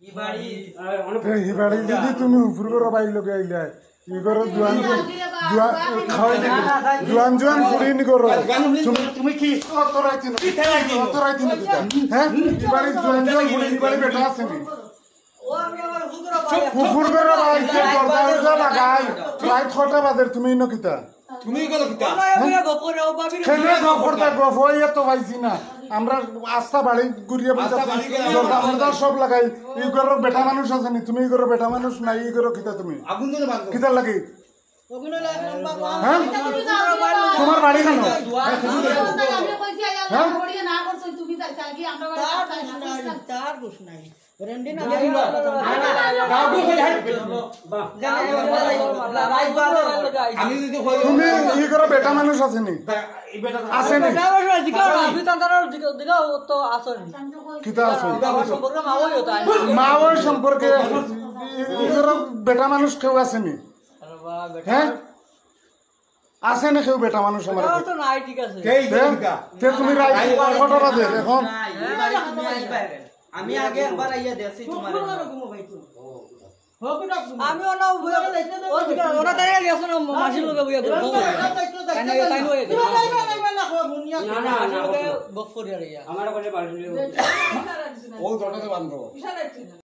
হিবাড়ি যদি তুমি উপর করে বাইর লগে আইলে ই করো জোয়ান জোয়ান ফুড়ি করো তুমি কি অতরাইতি না হ্যাঁ হিবাড়ি জোয়ান ফুড়ি হিবাড়ি বেটা আছে নি পুকুর করে বাইতে দরজা লাগাই প্রায় 6টা বাজে তুমি নকিতা তুমি গেল কিতা খেলে গফরটা গফ হইয়া তো পাইছি না আমরা আস্থা বাড়ি ঘুরিয়ে দরজা মরজা সব লাগাই ই করো বেটা মানুষ আছে নি তুমি ই করো বেটা মানুষ নাই ই করো কিতা তুমি আগুন ধরে বাঁধো কিতা লাগি হ্যাঁ তোমার বাড়ি কেন তুমি ই করো বেটা মানুষ আছে নি আছে নি কিতা আছে মা ওই সম্পর্কে ই করো বেটা মানুষ কেউ আছে নি হ্যাঁ আছে না কেউ বেটা মানুষ আমার তুমি কটা বাজে এখন আমি আগে একবার আইয়া দেখছি তোমার আমি ওনা দাঁড়িয়ে গেছো না মাসির লোকে বইয়া গপ করি আর ইয়া ও দরজাতে বাঁধো